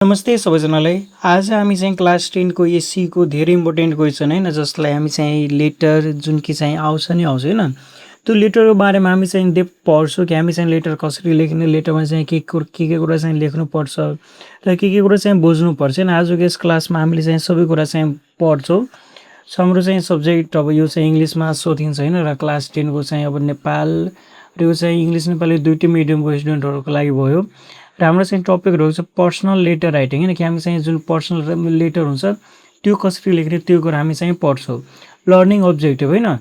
नमस्ते सबैजनालाई। आज हामी चाहिँ क्लास 10 को एससी को धेरै इम्पोर्टेन्ट क्वेसन हैन, जसलाई हामी चाहिँ लेटर जुन कि चाहिँ आउँछ नि आउँछ हैन। त्यो लेटरको बारेमा हामी चाहिँ डेप पढ्छौँ कि हामी चाहिँ लेटर कसरी लेख्ने, लेटरमा चाहिँ के कुरा चाहिँ लेख्नुपर्छ र के कुरा चाहिँ बुझ्नुपर्छ हैन। आजको यस क्लासमा हामीले चाहिँ सबै कुरा चाहिँ पढ्छौँ। सो हाम्रो चाहिँ सब्जेक्ट अब यो चाहिँ इङ्ग्लिसमा सोधिन्छ हैन, र क्लास 10 को चाहिँ अब नेपाल र यो चाहिँ इङ्ग्लिस नेपाली दुईटै मिडियमको स्टुडेन्टहरूको लागि भयो। र हाम्रो चाहिँ टपिकहरू छ पर्सनल लेटर राइटिङ हैन, कि हामी चाहिँ जुन पर्सनल लेटर हुन्छ त्यो कसरी लेख्ने त्यो कुरा हामी चाहिँ पढ्छौँ। लर्निङ अब्जेक्टिभ हैन,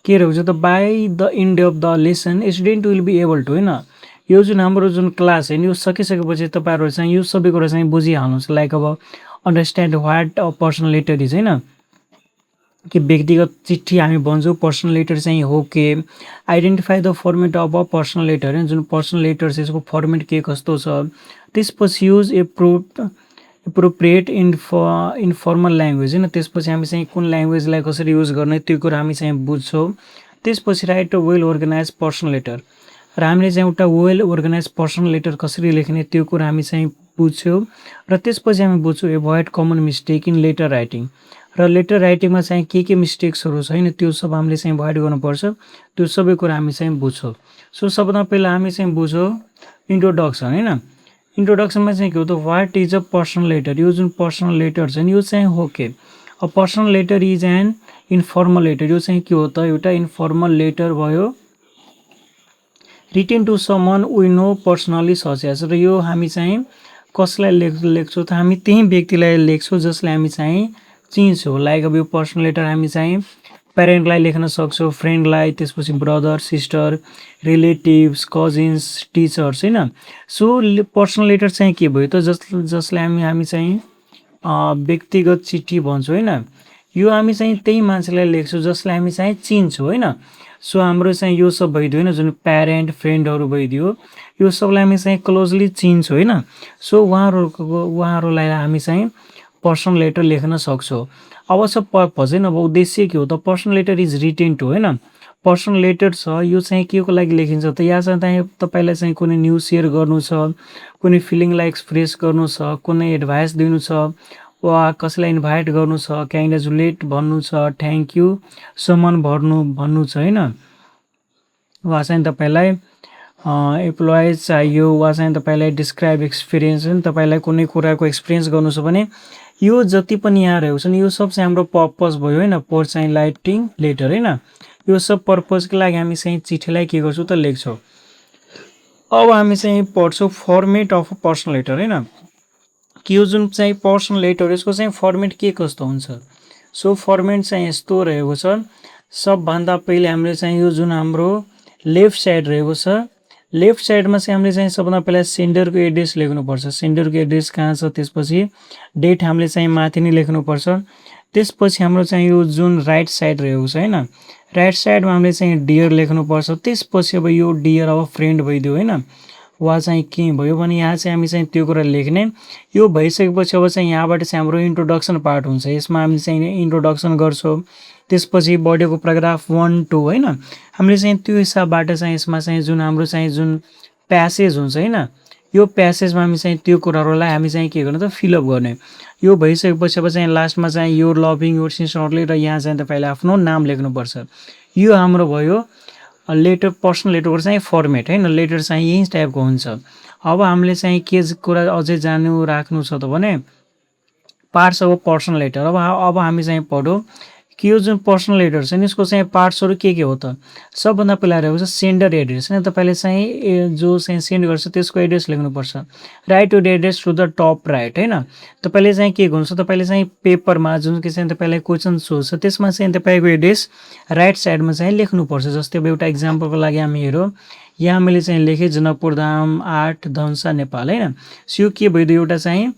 के रहेछ त by the end of the lesson student will be able to हैन। यो जुन हाम्रो जुन क्लास हैन यो सकिसकेपछि तपाईँहरू चाहिँ यो सबै कुरा चाहिँ बुझिहाल्नुहोस्। लाइक अब understand what a personal letter is हैन, कि व्यक्तिगत चिठी हामी भन्छौँ पर्सनल लेटर चाहिँ हो के। Identify the format of a personal letter हैन, जुन पर्सनल लेटर छ यसको फर्मेट के कस्तो छ। त्यसपछि युज एप्रोप्रिएट इन्फर्मल ल्याङ्ग्वेज हैन, त्यसपछि हामी चाहिँ कुन ल्याङ्ग्वेजलाई कसरी युज गर्ने त्यो कुरा हामी चाहिँ बुझ्छौँ। त्यसपछि write a well organize personal letter, र हामीले चाहिँ एउटा वेल अर्गनाइज पर्सनल लेटर कसरी लेख्ने त्यो कुरा हामी चाहिँ बुझ्छौँ। र त्यसपछि हामी बुझ्छौँ avoid common mistake in letter writing, र लेटर राइटिङमा चाहिँ के मिस्टेक्सहरू छैन त्यो सब हामीले चाहिँ एभोइड गर्नुपर्छ। त्यो सबै कुरा हामी चाहिँ बुझ्छौँ। सो सबभन्दा पहिला हामी चाहिँ बुझौँ इन्ट्रोडक्सन हैन। इन्ट्रोडक्सनमा चाहिँ के हो त what is a personal letter. यो जुन पर्सनल लेटर छ नि यो चाहिँ हो के। A personal letter is an informal letter. यो चाहिँ के हो त एउटा इन्फर्मल लेटर भयो, written to someone we know personally such as. र यो हामी चाहिँ कसलाई लेख्छौँ त हामी त्यही व्यक्तिलाई लेख्छौँ जसलाई हामी चाहिँ चिन्छौँ। लाइक अब यो पर्सनल लेटर हामी चाहिँ प्यारेन्टलाई लेख्न सक्छौँ, फ्रेन्डलाई, त्यसपछि brother sister, relatives, cousins, teachers हैन। सो पर्सनल लेटर चाहिँ के भयो त जसलाई हामी चाहिँ व्यक्तिगत चिठी भन्छौँ हैन। यो हामी चाहिँ त्यही मान्छेलाई लेख्छौँ जसलाई हामी चाहिँ चिन्छौँ हैन। सो हाम्रो चाहिँ यो सब भइदियो हैन, जुन प्यारेन्ट फ्रेन्डहरू भइदियो, यो सबलाई हामी चाहिँ क्लोजली चिन्छौँ हैन। सो उहाँहरूलाई हामी चाहिँ पर्सनल लेटर लेख्न सक्छौँ। अब छ पर्पज हैन, अब उद्देश्य के हो त personal letter is written to हैन। पर्सनल लेटर छ यो चाहिँ के को लागि लेखिन्छ त या चाहिँ तपाईँलाई चाहिँ कुनै न्युज सेयर गर्नु छ, कुनै फिलिङलाई एक्सप्रेस गर्नु छ, कुनै एडभाइस दिनु छ, वा कसैलाई इन्भाइट गर्नु छ, क्याङ्ग्रेचुलेट भन्नु छ, थ्याङ्क यू समन भन्नु छ हैन। वा चाहिँ तपाईँलाई एम्प्लोइज चाहियो, वा चाहिँ तपाईँलाई डिस्क्राइब एक्सपिरियन्स हैन, तपाईँलाई कुनै कुराको एक्सपिरियन्स गर्नु छ भने यो जति पनि यहाँ रहेको छ नि यो सब चाहिँ हाम्रो पर्पस भयो हैन। पोर चाहिँ राइटिङ लेटर हैन, यो सब पर्पजको लागि हामी चाहिँ चिठीलाई के गर्छौँ त लेख्छौँ। अब हामी चाहिँ पढ्छौँ फर्मेट अफ पर्सनल लेटर हैन, कि यो जुन चाहिँ पर्सनल लेटर यसको चाहिँ फर्मेट के कस्तो हुन्छ। सो फर्मेट चाहिँ यस्तो रहेको छ। सबभन्दा पहिले हामीले चाहिँ यो जुन हाम्रो लेफ्ट साइड रहेको छ, लेफ्ट साइडमा चाहिँ हामीले चाहिँ सबभन्दा पहिला सेन्डरको एड्रेस लेख्नुपर्छ। सेन्डरको एड्रेस कहाँ छ, त्यसपछि डेट हामीले चाहिँ माथि नै लेख्नुपर्छ। त्यसपछि हाम्रो चाहिँ यो जुन राइट साइड रहेको छ हैन, राइट साइडमा हामीले चाहिँ डियर लेख्नुपर्छ। त्यसपछि अब यो डियर अब फ्रेन्ड भइदियो हैन, वा चाहिँ के भयो भने यहाँ चाहिँ हामी चाहिँ त्यो कुरा लेख्ने। यो भइसकेपछि अब चाहिँ यहाँबाट चाहिँ हाम्रो इन्ट्रोडक्सन पार्ट हुन्छ, यसमा हामी चाहिँ इन्ट्रोडक्सन गर्छौँ। त्यसपछि बडीको प्याराग्राफ 1 2 हैन, हामीले चाहिँ त्यो हिसाबबाट चाहिँ यसमा चाहिँ जुन हाम्रो चाहिँ जुन प्यासेज हुन्छ हैन, यो प्यासेजमा हामी चाहिँ त्यो कुराहरूलाई हामी चाहिँ के गर्ने त फिलअप गर्ने। यो भइसकेपछि अब चाहिँ लास्टमा चाहिँ यो लभिङ योर सिन्सियरली, र यहाँ चाहिँ तपाईँले आफ्नो नाम लेख्नुपर्छ। यो हाम्रो भयो लेटर पर्सनल लेटरको चाहिँ फर्मेट हैन। लेटर चाहिँ यही टाइपको हुन्छ। अब हामीले चाहिँ के कुरा अझै जान्नु राख्नु छ त भने पार्ट्स अफ पर्सनल लेटर। अब हामी चाहिँ पढौँ कि यो जुन पर्सनल लेटर छ नि यसको चाहिँ पार्ट्सहरू के हो त। सबभन्दा पहिला रहेको छ सेन्डर एड्रेस हैन, तपाईँले चाहिँ जो चाहिँ सेन्ड गर्छ त्यसको एड्रेस लेख्नुपर्छ। Write to address to the top right हैन, तपाईँले चाहिँ के गर्नुहुन्छ, तपाईँले चाहिँ पेपरमा जुन कि चाहिँ तपाईँलाई क्वेसन सोध्छ त्यसमा चाहिँ तपाईँको एड्रेस राइट साइडमा चाहिँ लेख्नुपर्छ। जस्तै अब एउटा इक्जाम्पलको लागि हामी हेरौँ, यहाँ मैले चाहिँ लेखेँ जनकपुरधाम 8 धनुषा नेपाल हैन। सो यो के भइदियो एउटा चाहिँ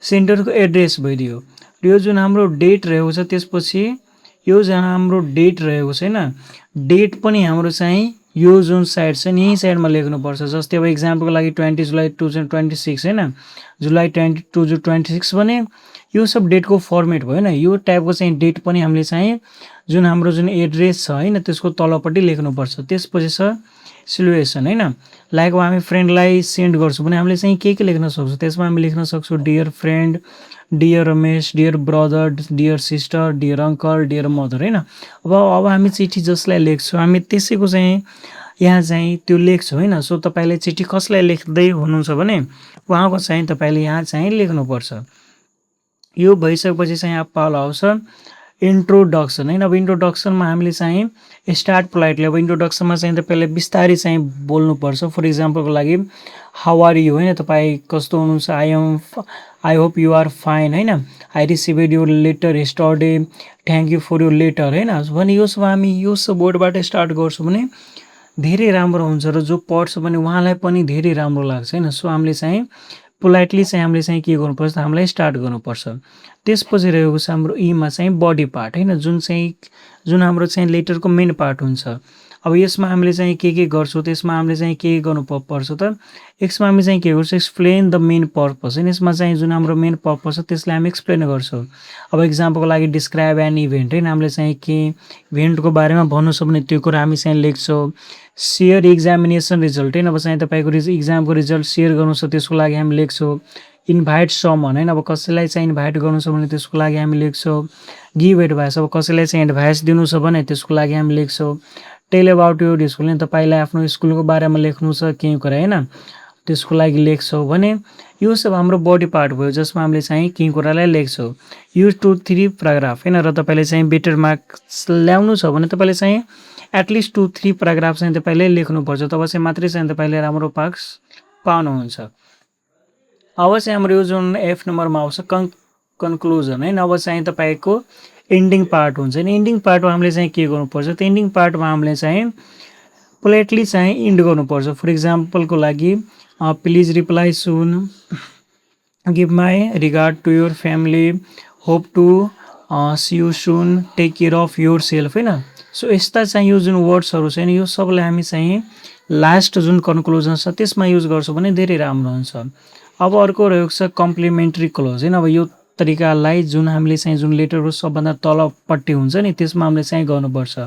सेन्टरको एड्रेस भइदियो। र यो जुन हाम्रो डेट रहेको छ त्यसपछि यो जुन हाम्रो डेट रहेको छ हैन, डेट पनि हाम्रो चाहिँ यो जुन साइड छ नि यही साइडमा लेख्नुपर्छ। जस्तै अब इक्जाम्पलको लागि 20 जुलाई 2026 हैन, जुलाई 22 जो 26 भने यो सब डेटको फर्मेट भयो हैन। यो टाइपको चाहिँ डेट पनि हामीले चाहिँ जुन हाम्रो जुन एड्रेस छ हैन त्यसको तलपट्टि लेख्नुपर्छ। त्यसपछि छ सिलुएसन हैन। लाइक अब हामी फ्रेन्डलाई सेन्ड गर्छौँ भने हामीले चाहिँ के लेख्न सक्छौँ, त्यसमा हामी लेख्न सक्छौँ dear friend, dear Ramesh, dear brother, dear sister, dear uncle, dear mother हैन। अब हामी चिठी जसलाई लेख्छौँ हामी त्यसैको चाहिँ यहाँ चाहिँ त्यो लेख्छौँ हैन। सो तपाईँले चिठी कसलाई लेख्दै हुनुहुन्छ भने उहाँको चाहिँ तपाईँले यहाँ चाहिँ लेख्नुपर्छ। यो भइसकेपछि चाहिँ अब पालो आउँछ इन्ट्रोडक्सन हैन। अब इन्ट्रोडक्सनमा हामीले चाहिँ स्टार्ट पोलाइटली। अब इन्ट्रोडक्सनमा चाहिँ तपाईँले बिस्तारै चाहिँ बोल्नुपर्छ। फर इक्जाम्पलको लागि हाउ आर यु हैन, तपाईँ कस्तो हुनुहुन्छ, I hope you are fine हैन, I received your letter yesterday, thank you for your letter हैन भने यो सब हामी यो सब वर्डबाट स्टार्ट गर्छौँ भने धेरै राम्रो हुन्छ र जो पढ्छ भने उहाँलाई पनि धेरै राम्रो लाग्छ हैन। सो हामीले चाहिँ पोलाइटली चाहिँ हामीले चाहिँ के गर्नुपर्छ, हामीलाई स्टार्ट गर्नुपर्छ। त्यसपछि रहेको छ हाम्रो ईमा चाहिँ बडी पार्ट हैन, जुन हाम्रो चाहिँ लेटरको मेन पार्ट हुन्छ। अब यसमा हामीले चाहिँ के गर्छौँ, त्यसमा हामीले चाहिँ के गर्नु पर्छ त, यसमा हामी चाहिँ के गर्छौँ, एक्सप्लेन द मेन पर्पस हैन। यसमा चाहिँ जुन हाम्रो मेन पर्पस छ त्यसलाई हामी एक्सप्लेन गर्छौँ। अब इक्जाम्पलको लागि डिस्क्राइब एन इभेन्ट हैन, हामीले चाहिँ के इभेन्टको बारेमा भन्नु छ भने त्यो कुरा हामी चाहिँ लेख्छौँ। सेयर एक्जामिनेसन रिजल्ट हैन, अब चाहिँ तपाईँको इक्जामको रिजल्ट सेयर गर्नु छ त्यसको लागि हामी लेख्छौँ। इन्भाइट समन हैन, अब कसैलाई चाहिँ इन्भाइट गर्नु छ भने त्यसको लागि हामी लेख्छौँ। गिभ एडभाइस, अब कसैलाई चाहिँ एडभाइस दिनु छ भने त्यसको लागि हामी लेख्छौँ। टेल अबाउट योर स्कुल हैन, तपाईँलाई आफ्नो स्कुलको बारेमा लेख्नु छ केही कुरा हैन त्यसको लागि लेख्छौँ भने यो सब हाम्रो बडी पार्ट भयो जसमा हामीले चाहिँ केही कुरालाई लेख्छौँ। यो 2-3 प्याराग्राफ हैन र तपाईँले चाहिँ बेटर मार्क्स ल्याउनु छ भने तपाईँले चाहिँ एटलिस्ट 2-3 प्याराग्राफ चाहिँ तपाईँले लेख्नुपर्छ, तब चाहिँ मात्रै चाहिँ तपाईँले राम्रो मार्क्स पाउनुहुन्छ। अब चाहिँ हाम्रो यो जुन एफ नम्बरमा आउँछ कन्क्लुजन हैन। अब चाहिँ तपाईँको एन्डिङ पार्ट हुन्छ नि, एन्डिङ पार्टमा हामीले चाहिँ के गर्नुपर्छ, त एन्डिङ पार्टमा हामीले चाहिँ पोलाइटली चाहिँ इन्ड गर्नुपर्छ। फर इक्जाम्पलको लागि please reply soon, give my regard to your family, hope to see you soon, take care of yourself हैन। सो यस्ता चाहिँ यो जुन वर्ड्सहरू छ नि यो सबलाई हामी चाहिँ लास्ट जुन कन्क्लुजन छ त्यसमा युज गर्छौँ भने धेरै राम्रो हुन्छ। अब अर्को रहेको छ कम्प्लिमेन्ट्री क्लोज हैन। अब यो तरिकालाई जुन हामीले चाहिँ जुन लेटरको सबभन्दा तलपट्टि हुन्छ नि त्यसमा हामीले चाहिँ गर्नुपर्छ।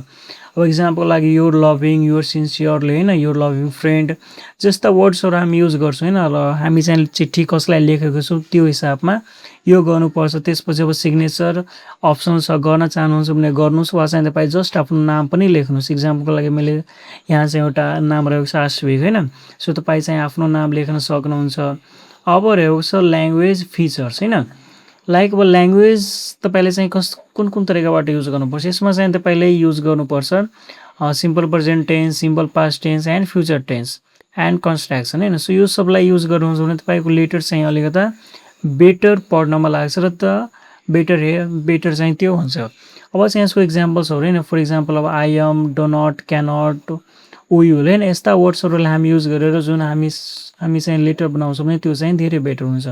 अब इक्जाम्पलको लागि योर लभिङ, योर सिन्सियरली हैन, योर लभिङ फ्रेन्ड जस्ता वर्ड्सहरू हामी युज गर्छौँ हैन। र हामी चाहिँ चिठी कसलाई लेखेको छौँ त्यो हिसाबमा यो गर्नुपर्छ। त्यसपछि अब सिग्नेचर अप्सन छ, गर्न चाहनुहुन्छ भने गर्नुहोस् वा चाहिँ तपाईँ जस्ट आफ्नो नाम पनि लेख्नुहोस्। इक्जाम्पलको लागि मैले यहाँ चाहिँ एउटा नाम रहेको छ आश्विक हैन, सो तपाईँ चाहिँ आफ्नो नाम लेख्न सक्नुहुन्छ। अब रहेको छ ल्याङ्ग्वेज फिचर्स हैन, लाइक अब ल्याङ्ग्वेज तपाईँले चाहिँ कुन तरिकाबाट युज गर्नुपर्छ, यसमा चाहिँ तपाईँले युज गर्नुपर्छ simple present tense, simple past tense and future tense and construction हैन। सो यो सबलाई युज गर्नुहुन्छ भने तपाईँको लेटर चाहिँ अलिकता बेटर पढ्नमा लाग्छ र त बेटर चाहिँ त्यो हुन्छ। अब चाहिँ यसको इक्जाम्पल्सहरू हैन, फर इक्जाम्पल अब I am, do not, cannot, will हैन, यस्ता वर्ड्सहरूलाई हामी युज गरेर जुन हामी चाहिँ लेटर बनाउँछौँ भने त्यो चाहिँ धेरै बेटर हुन्छ।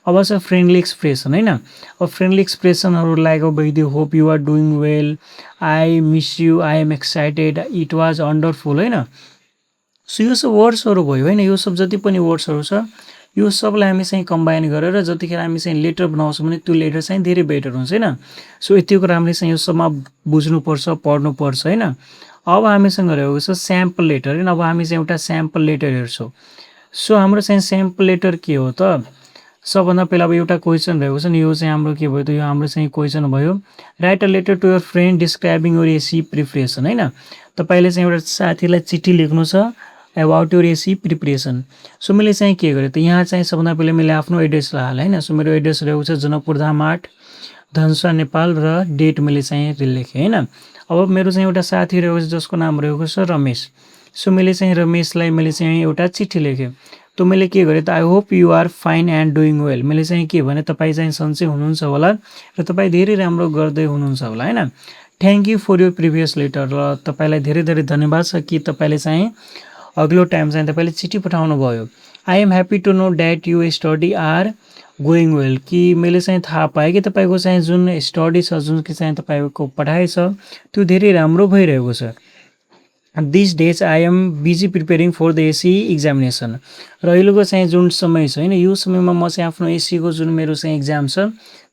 अब छ फ्रेन्डली एक्सप्रेसन हैन। अब फ्रेन्डली एक्सप्रेसनहरू लाइक अब भइदियो hope you are doing well, I miss you, I am excited, it was wonderful हैन। सो यो सब वर्ड्सहरू भयो हैन, यो सब जति पनि वर्ड्सहरू छ यो सबलाई हामी चाहिँ कम्बाइन गरेर जतिखेर हामी चाहिँ लेटर बनाउँछौँ भने त्यो लेटर चाहिँ धेरै बेटर हुन्छ हैन। सो यति कुरा हामीले चाहिँ यो सबमा बुझ्नुपर्छ, पढ्नुपर्छ हैन। अब हामीसँग रहेको छ स्याम्पल लेटर हैन। अब हामी चाहिँ एउटा स्याम्पल लेटर हेर्छौँ। सो हाम्रो चाहिँ स्याम्पल लेटर के हो त, सबभन्दा पहिला अब एउटा क्वेसन रहेको छ नि, यो चाहिँ हाम्रो के भयो त, यो हाम्रो चाहिँ क्वेसन भयो। Write a letter to your friend describing your SEE preparation हैन। तपाईँले चाहिँ एउटा साथीलाई चिठी लेख्नु छ about your SEE preparation. So मैले चाहिँ के गरेँ त, यहाँ चाहिँ सबभन्दा पहिला मैले आफ्नो एड्रेसलाई हालेँ हैन। सो मेरो एड्रेस रहेको छ जनकपुरधाम 8 धनुषा नेपाल र डेट मैले चाहिँ लेखेँ हैन। अब मेरो चाहिँ एउटा साथी रहेको छ जसको नाम रहेको छ रमेश। सो मैले चाहिँ रमेशलाई मैले चाहिँ एउटा चिठी लेखेँ। त मैले के गरेँ त, I hope you are fine and doing well. मैले चाहिँ के भने तपाईँ चाहिँ सन्चै हुनुहुन्छ होला र तपाईँ धेरै राम्रो गर्दै हुनुहुन्छ होला हैन। Thank you for your previous letter, र तपाईँलाई धेरै धेरै धन्यवाद छ कि तपाईँले चाहिँ अघिल्लो टाइम चाहिँ तपाईँले चिठी पठाउनु भयो। I am happy to know that you study are going well, कि मैले चाहिँ थाहा पाएँ कि तपाईँको चाहिँ जुन स्टडी छ, जुन कि चाहिँ तपाईँको पढाइ छ त्यो धेरै राम्रो भइरहेको छ। This days I am busy preparing for the SEE examination. र अहिलेको चाहिँ जुन समय छ हैन, यो समयमा म चाहिँ आफ्नो एससीको जुन मेरो चाहिँ एक्जाम छ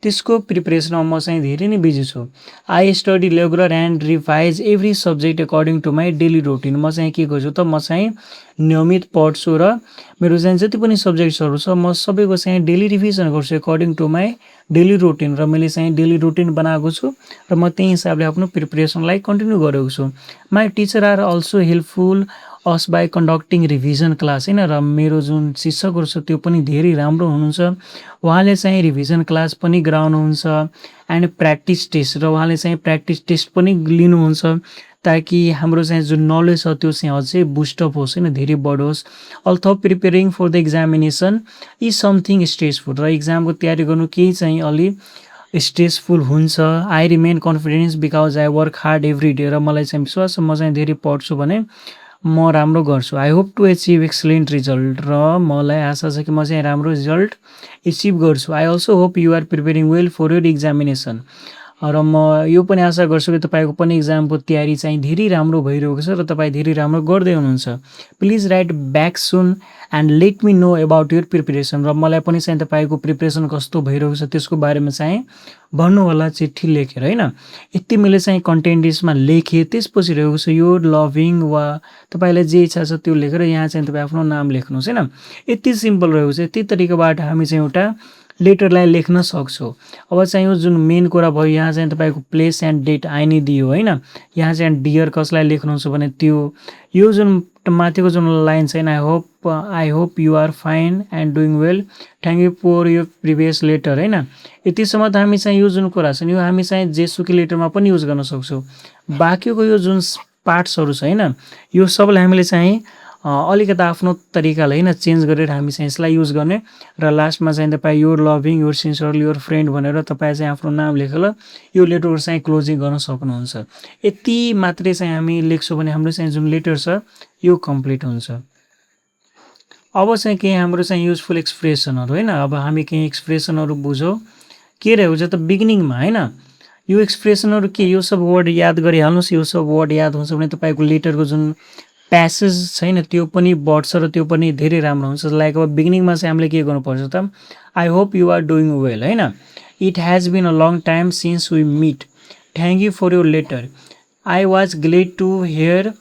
त्यसको प्रिपरेसनमा म चाहिँ धेरै नै बिजी छु। I study regular and revise every subject according to my daily routine. म चाहिँ के गर्छु त, म चाहिँ नियमित पढ्छु र मेरो चाहिँ जति पनि सब्जेक्ट्सहरू छ म सबैको चाहिँ डेली रिभिजन गर्छु according to my daily routine. र मैले चाहिँ डेली रुटिन बनाएको छु र म त्यही हिसाबले आफ्नो प्रिपरेसनलाई कन्टिन्यू गरेको छु। My teacher are also helpful us by conducting revision class हैन। र मेरो जुन शिक्षकहरू छ त्यो पनि धेरै राम्रो हुनुहुन्छ। उहाँले चाहिँ रिभिजन क्लास पनि गराउनुहुन्छ एन्ड प्र्याक्टिस टेस्ट, र उहाँले चाहिँ प्र्याक्टिस टेस्ट पनि लिनुहुन्छ ताकि हाम्रो चाहिँ जुन नलेज छ त्यो चाहिँ अझै बुस्टअप होस् हैन, धेरै बढोस्। Although preparing for the examination is something stressful. र इक्जामको तयारी गर्नु केही चाहिँ अलि स्ट्रेसफुल हुन्छ। I remain confidence because I work hard every day. र मलाई चाहिँ विश्वास छ म चाहिँ धेरै पढ्छु भने म राम्रो गर्छु। I hope to achieve excellent result. र मलाई आशा छ कि म चाहिँ राम्रो रिजल्ट एचिभ गर्छु। I also hope you are preparing well for your examination. र म यो पनि आशा गर्छु कि तपाईँको पनि एक्जामको तयारी चाहिँ धेरै राम्रो भइरहेको छ र तपाईँ धेरै राम्रो गर्दै हुनुहुन्छ। Please right back soon and let me know about your preparation. र मलाई पनि चाहिँ तपाईँको प्रिपरेसन कस्तो भइरहेको छ त्यसको बारेमा चाहिँ भन्नु होला चिठी लेखेर हैन। यति मैले चाहिँ कन्टेन्ट लिस्टमा लेखेँ, त्यसपछि रहेको छ यो लभिङ वा तपाईँलाई जे इच्छा छ त्यो लेखेर यहाँ चाहिँ तपाईँ आफ्नो नाम लेख्नुहोस् हैन। यति सिम्पल रहेको छ। यति तरिकाबाट हामी चाहिँ एउटा लेटरलाई लेख्न सक्छौँ। अब चाहिँ यो जुन मेन कुरा भयो, यहाँ चाहिँ तपाईँको प्लेस एन्ड डेट आई नै दियो हैन। यहाँ चाहिँ डियर कसलाई लेख्नुहुन्छ भने त्यो यो जुन माथिको जुन लाइन छैन, I hope you are fine and doing well, thank you for your previous letter हैन। यतिसम्म त हामी चाहिँ यो जुन कुरा छ नि यो हामी चाहिँ जेसुकै लेटरमा पनि युज गर्न सक्छौँ। बाँकीको यो जुन पार्ट्सहरू छ हैन, यो सबलाई हामीले चाहिँ अलिकति आफ्नो तरिकाले हैन चेन्ज गरेर हामी चाहिँ यसलाई युज गर्ने। र लास्टमा चाहिँ तपाईँ your loving your sincerely your friend भनेर तपाईँ चाहिँ आफ्नो नाम लेखेर यो लेटर चाहिँ क्लोजिङ गर्न सक्नुहुन्छ। यति मात्रै चाहिँ हामी लेख्छौँ भने हाम्रो चाहिँ जुन लेटर छ यो कम्प्लिट हुन्छ। अब चाहिँ केही हाम्रो चाहिँ युजफुल एक्सप्रेसनहरू हैन। अब हामी केही एक्सप्रेसनहरू बुझौँ। के रहेको छ त बिगिनिङमा हैन, यो एक्सप्रेसनहरू के, यो सब वर्ड याद गरिहाल्नुहोस्। यो सब वर्ड याद हुन्छ भने तपाईँको लेटरको जुन प्यासेज छैन त्यो पनि बढ्छ र त्यो पनि धेरै राम्रो हुन्छ। लाइक अब बिगिनिङमा चाहिँ हामीले के गर्नुपर्छ त, I hope you are doing well हैन। It has been a long time since we met, thank you for your letter, I was glad to hear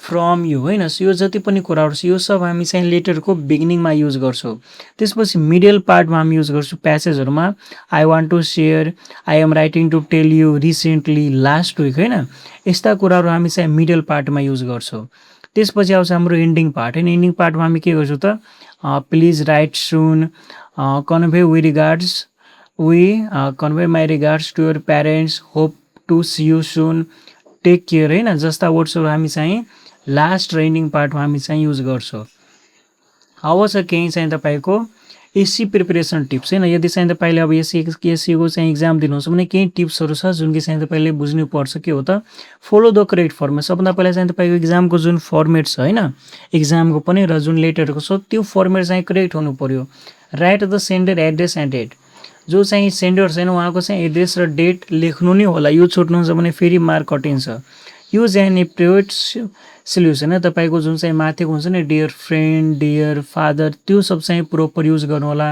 from you हैन। यो जति पनि कुराहरू छ यो सब हामी चाहिँ लेटरको बिगिनिङमा युज गर्छौँ। त्यसपछि मिडल पार्टमा हामी युज गर्छौँ प्यासेजहरूमा, I want to share, I am writing to tell you recently, last week हैन। यस्ता कुराहरू हामी चाहिँ मिडल पार्टमा युज गर्छौँ। त्यसपछि आउँछ हाम्रो एन्डिङ पार्ट हैन। एन्डिङ पार्टमा हामी के गर्छौँ त, please write soon, convey we regards, we convey my regards to your parents, hope to see you soon, take care हैन। जस्ता वर्ड्सहरू हामी चाहिँ लास्ट र एन्डिङ पार्टमा हामी चाहिँ युज गर्छौँ। अब छ केही चाहिँ तपाईँको एससी प्रिपरेसन टिप्स हैन। यदि चाहिँ तपाईँले अब एससीको चाहिँ एक्जाम दिनुहुन्छ भने केही टिप्सहरू छ जुन कि चाहिँ तपाईँले बुझ्नुपर्छ। के हो त, फलो द करेक्ट फर्मेट। सबभन्दा पहिला चाहिँ तपाईँको एक्जामको जुन फर्मेट छ हैन, एक्जामको पनि र जुन लेटरको छ त्यो फर्मेट चाहिँ करेक्ट हुनु पर्यो। Write the sender address and date. जो चाहिँ सेन्डर छैन उहाँको चाहिँ एड्रेस र डेट लेख्नु नै होला। यो छुट्नुहुन्छ भने फेरि मार्क कटिन्छ। युज एन एप्रोप्रिएट सल्युसन है। तपाईँको जुन चाहिँ माथिको हुन्छ नि डियर फ्रेन्ड, डियर फादर, त्यो सब चाहिँ प्रोपर युज गर्नु होला।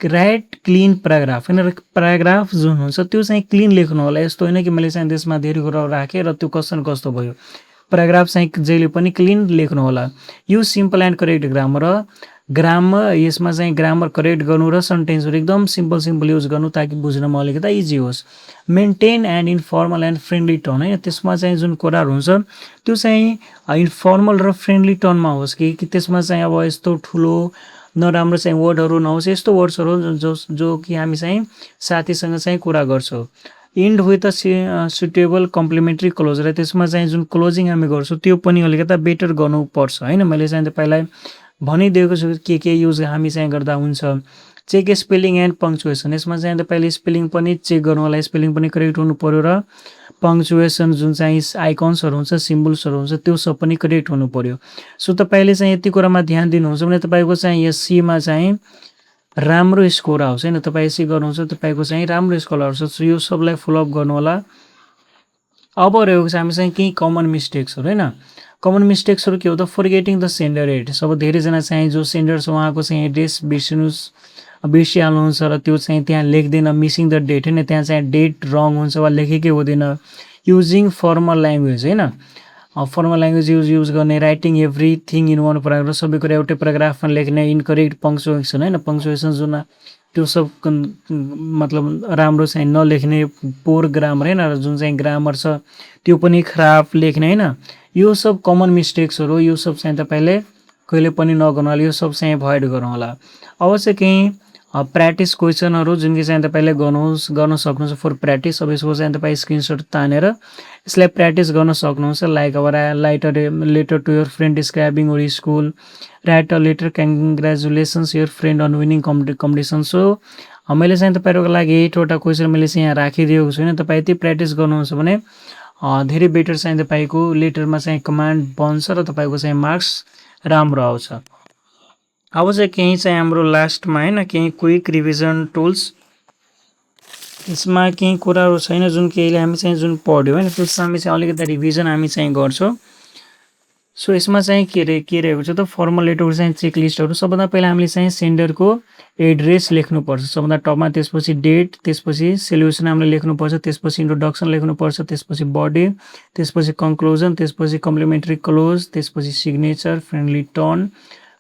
राइट क्लिन प्याराग्राफ हैन। प्याराग्राफ जुन हुन्छ त्यो चाहिँ क्लिन लेख्नु होला। यस्तो होइन कि मैले चाहिँ त्यसमा धेरै कुराहरू राखेँ र त्यो कस्तो न कस्तो भयो। प्याराग्राफ चाहिँ जहिले पनि क्लिन लेख्नु होला। Use simple and correct grammar. Grammar यसमा चाहिँ ग्रामर करेक्ट गर्नु र सेन्टेन्सहरू एकदम सिम्पल युज गर्नु ताकि बुझ्नमा अलिकति इजी होस्। Maintain and informal and friendly tone है। त्यसमा चाहिँ जुन कुराहरू हुन्छ त्यो चाहिँ इन्फर्मल र फ्रेन्डली टोनमा होस् कि त्यसमा चाहिँ अब यस्तो ठुलो नराम्रो चाहिँ वर्डहरू नहोस्। यस्तो वर्ड्सहरू जो कि हामी चाहिँ साथीसँग चाहिँ कुरा गर्छौँ। End with a suitable complimentary close. र त्यसमा चाहिँ जुन क्लोजिङ हामी गर्छौँ त्यो पनि अलिकति बेटर गर्नुपर्छ हैन। मैले चाहिँ तपाईँलाई भनिदिएको छु के युज हामी चाहिँ गर्दा हुन्छ। Check spelling and punctuation. यसमा चाहिँ तपाईँले स्पेलिङ पनि चेक गर्नु होला। स्पेलिङ पनि करेक्ट हुनु पर्यो र पङ्क्चुएसन जुन चाहिँ आइकन्सहरू हुन्छ, सिम्बल्सहरू हुन्छ त्यो सब पनि करेक्ट हुनु पर्यो। सो तपाईँले चाहिँ यति कुरामा ध्यान दिनुहुन्छ भने तपाईँको चाहिँ एससीमा चाहिँ राम्रो स्कोर आउँछ हैन। तपाईँ एससी गर्नुहुन्छ तपाईँको चाहिँ राम्रो स्कोर आउँछ। सो यो सबलाई फलोअप गर्नु होला। अब रहेको छ हामी चाहिँ केही कमन मिस्टेक्सहरू हैन। कमन मिस्टेक्सहरू के हो त फर्गेटिङ द सेन्डर एड्रेस। अब धेरैजना चाहिँ जो सेन्डर छ उहाँको चाहिँ एड्रेस बिर्सिहाल्नुहुन्छ र त्यो चाहिँ त्यहाँ लेख्दैन, मिसिङ द डेट होइन, त्यहाँ चाहिँ डेट रङ हुन्छ वा लेखेकै हुँदैन। युजिङ फर्मल ल्याङ्ग्वेज होइन, फर्मल ल्याङ्ग्वेज युज गर्ने, writing everything in one paragraph, सबै कुरा एउटै प्याराग्राफमा लेख्ने, इनकरेक्ट पङ्क्चुएसन होइन, पङ्क्चुएसन जुन त्यो सब मतलब राम्रो चाहिँ नलेख्ने, पोर ग्रामर होइन, र जुन चाहिँ ग्रामर छ त्यो पनि खराब लेख्ने होइन। यो सब कमन मिस्टेक्सहरू, यो सब चाहिँ तपाईँले कहिले पनि नगर्नु होला, यो सब चाहिँ एभोइड गर्नु होला। अब चाहिँ केही प्र्याक्टिस क्वेसनहरू जुन कि चाहिँ तपाईँले गर्न सक्नुहुन्छ फर प्र्याक्टिस। अब यसको चाहिँ तपाईँ स्क्रिनसट तानेर यसलाई प्र्याक्टिस गर्न सक्नुहुन्छ। लाइक अब write a letter to your friend describing our school, write a letter congratulations your friend on winning competition. So मैले चाहिँ तपाईँहरूको लागि 8वटा क्वेसन मैले चाहिँ यहाँ राखिदिएको छु होइन। तपाईँ यति प्र्याक्टिस गर्नुहुन्छ भने धेरै बेटर चाहिँ तपाईँको लेटरमा चाहिँ कमान्ड बन्छ र तपाईँको चाहिँ मार्क्स राम्रो आउँछ। अब चाहिँ केही चाहिँ हाम्रो लास्टमा होइन केही क्विक रिभिजन टुल्स, यसमा केही कुराहरू छैन जुन कि अहिले हामी चाहिँ जुन पढ्यो होइन त्यसमा हामी चाहिँ अलिकति रिभिजन हामी चाहिँ गर्छौँ। सो यसमा चाहिँ के रहेको छ त फर्मल लेटरहरू चाहिँ चेकलिस्टहरू। सबभन्दा पहिला हामीले चाहिँ सेन्डरको एड्रेस लेख्नुपर्छ सबभन्दा टपमा, त्यसपछि डेट, त्यसपछि सोल्युसन हामीले लेख्नुपर्छ, त्यसपछि इन्ट्रोडक्सन लेख्नुपर्छ, त्यसपछि बडी, त्यसपछि कन्क्लुजन, त्यसपछि कम्प्लिमेन्ट्री क्लोज, त्यसपछि signature, friendly turn,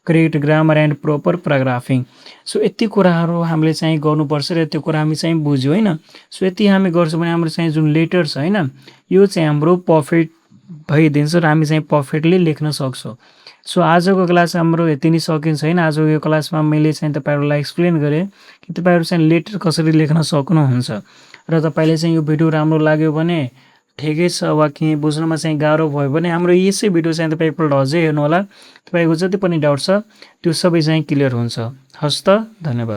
correct grammar and proper paragraphing. So यति कुराहरू हामीले चाहिँ गर्नुपर्छ र त्यो कुरा हामी चाहिँ बुझ्यौँ होइन। सो यति हामी गर्छौँ भने हाम्रो चाहिँ जुन लेटर छ होइन यो चाहिँ हाम्रो पर्फेक्ट भइदिन्छ र हामी चाहिँ पर्फेक्टली लेख्न सक्छौँ। सो आजको क्लास हाम्रो यति नै सकिन्छ होइन। आजको यो क्लासमा मैले चाहिँ तपाईँहरूलाई एक्सप्लेन गरेँ कि तपाईँहरू चाहिँ लेटर कसरी लेख्न सक्नुहुन्छ, र तपाईँले चाहिँ यो भिडियो राम्रो लाग्यो भने ठिकै छ, वा केही बुझ्नमा चाहिँ गाह्रो भयो भने हाम्रो यसै भिडियो चाहिँ तपाईँ एकपल्ट अझै हेर्नु होला। तपाईँको जति पनि डाउट छ त्यो सबै चाहिँ क्लियर हुन्छ। हस् त, धन्यवाद।